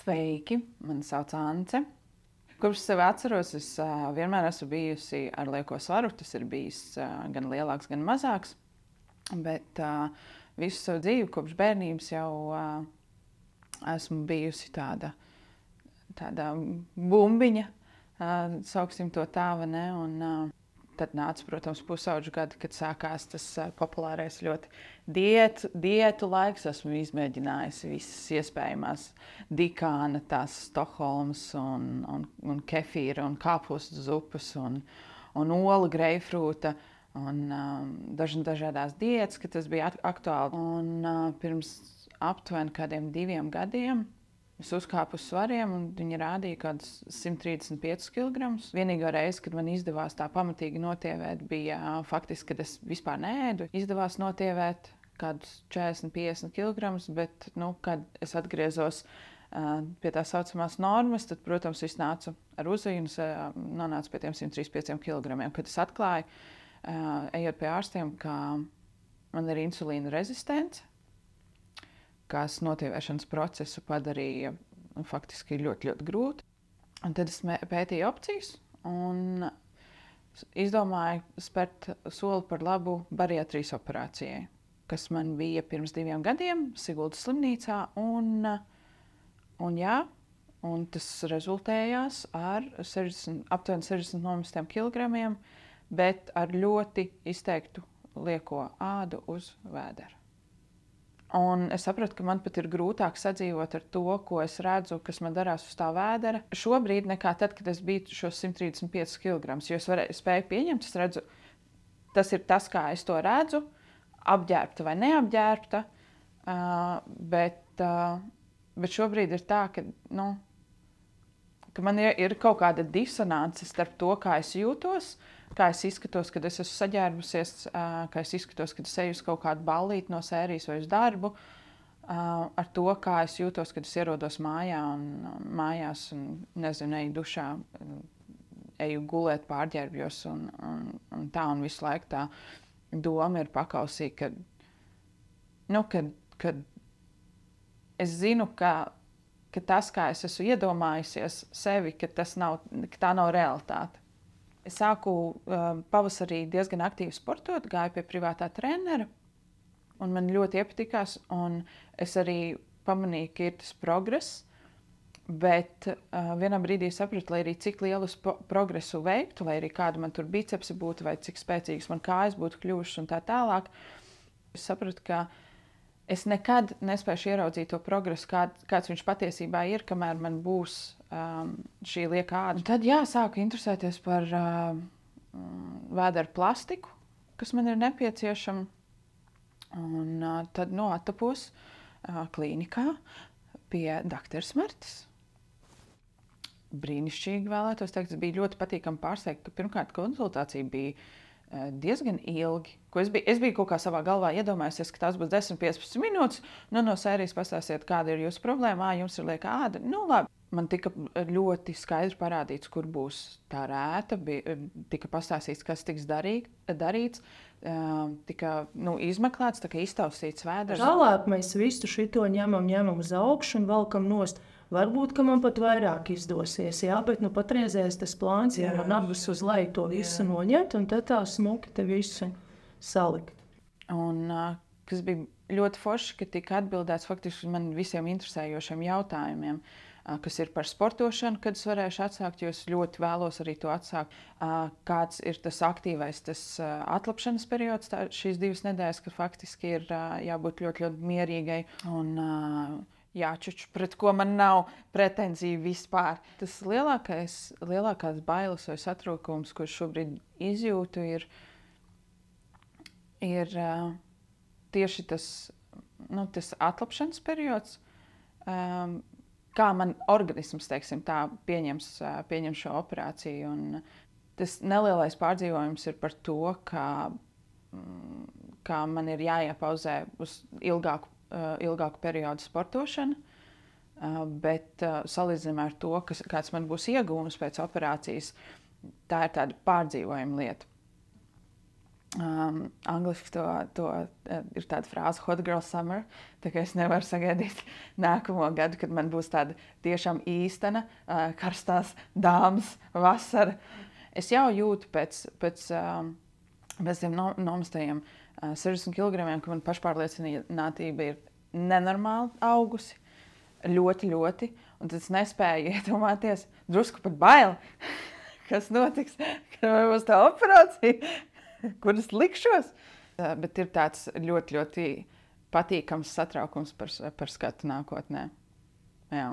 Sveiki, mani sauc Ance. Kopš sevi atceros, es vienmēr esmu bijusi ar lieko svaru. Tas ir bijis gan lielāks, gan mazāks. Bet visu savu dzīvi, kopš bērnības jau esmu bijusi tāda bumbiņa, sauksim to tā, vai ne? Un tad nāca, protams, pusauģu gadi, kad sākās tas populārais ļoti diētu laiks. Esmu izmēģinājusi visas iespējamās dikāna, tās Stokholmas un kefīra un kāpostu zupas un olu greifrūta un dažādās diētas, kad tas bija aktuāli. Un pirms aptuveni kādiem 2 gadiem es uzkāpu uz svariem, un viņi rādīja kādus 135 kg. Vienīgā reize, kad man izdevās tā pamatīgi notievēt, bija faktiski, kad es vispār neēdu. Izdevās notievēt kādus 40-50 kg, bet, kad es atgriezos pie tā saucamās normas, tad, protams, viss nāca ar uzuju un nonāca pie tiem 135 kg. Kad es atklāju, ejot pie ārstiem, ka man ir insulīna rezistence, kas notievēšanas procesu padarīja faktiski ļoti, ļoti grūti. Un tad es pētīju opcijas un izdomāju spērt soli par labu bariatrijas operācijai, kas man bija pirms 2 gadiem Siguldas slimnīcā. Un tas rezultējās ar aptuveni 60 nomestiem kilogramiem, bet ar ļoti izteiktu lieko ādu uz vēdera. Un es sapratu, ka man pat ir grūtāk sadzīvot ar to, ko es redzu, kas man darās uz tā vēdera. Šobrīd nekā tad, kad es biju šos 135 kg, jo es spēju pieņemt, es redzu, tas ir tas, kā es to redzu, apģērbta vai neapģērbta, bet šobrīd ir tā, ka man ir kaut kāda disonance starp to, kā es jūtos, kā es izskatos, kad es esmu saģērbusies, kā es izskatos, kad es eju uz kaut kādu ballīti no sērijas vai uz darbu, ar to, kā es jūtos, kad es ierodos mājās un, nezinu, eju dušā, eju gulēt, pārģērbjos un tā, un visu laiku tā doma ir pakausī, kad es zinu, ka tas, kā es esmu iedomājusies sevi, ka tā nav realitāte. Es sāku pavasarī diezgan aktīvi sportot, gāju pie privātā trenera, un man ļoti iepatikās, un es arī pamanīju, ka ir tas progress, bet vienā brīdī sapratu, lai arī cik lielu progresu veiktu, lai arī kāda man tur bicepsi būtu, vai cik spēcīgas man kājas būtu kļuvušas un tā tālāk, es sapratu, ka es nekad nespēšu ieraudzīt to progresu, kāds viņš patiesībā ir, kamēr man būs šī lieka āda. Tad sāku interesēties par vēdera plastiku, kas man ir nepieciešama. Un tad attapos klīnikā pie Dr. Smartas. Brīnišķīgi vēlētos teikt, tas bija ļoti patīkami pārsteigt, ka pirmkārt konsultācija bija diezgan ilgi. Es biju kaut kā savā galvā iedomājusies, ka tās būs 10-15 minūtes. No sērijas pastāstiet, kāda ir jūsu problēma. Jums ir lieka āda. Labi. Man tika ļoti skaidri parādīts, kur būs tā rēta. Tika pastāstīts, kas tiks darīts. Tika izmeklēts, iztaustīts vēders. Tālāk mēs visu šito ņemam uz augšu un valkam nost. Varbūt, ka man pat vairāk izdosies, bet patreizējais tas plāns ir man abas uz leju to visu noņemt un tad tā smuki te visu salikt. Un kas bija ļoti forši, ka tika atbildēts faktiski man visiem interesējošiem jautājumiem, kas ir par sportošanu, kad es varēšu atsākt, jo es ļoti vēlos arī to atsākt. Kāds ir tas aktīvais, tas atlapšanas periods, šīs 2 nedēļas, kad faktiski ir jābūt ļoti, ļoti mierīgai un jāčuču, pret ko man nav pretenziju vispār. Tas lielākās bailes vai satrūkums, ko šobrīd izjūtu, ir tieši tas atlapšanas periods, kā man organisms, teiksim tā, pieņem šo operāciju. Un tas nelielais pārdzīvojums ir par to, ka man ir jāiepauzē uz ilgāku periodu sportošana, bet salīdzinājumā ar to, kāds man būs iegūms pēc operācijas, tā ir tāda pārdzīvojuma lieta. Angliski ir tāda frāze hot girl summer, tā kā es nevaru sagaidīt nākamo gadu, kad man būs tāda tiešām īstena karstās dāmas vasara. Es jau jūtu pēc tiem nomastajiem 60 kilogramiem, ka man pašpārliecinātība ir nenormāli augusi, ļoti, ļoti, un tad es nespēju iedomāties, drusku pat bail, kas notiks, kad man būs tā operācija, kur es likšos. Bet ir tāds ļoti, ļoti patīkams satraukums par skatu nākotnē. Jā.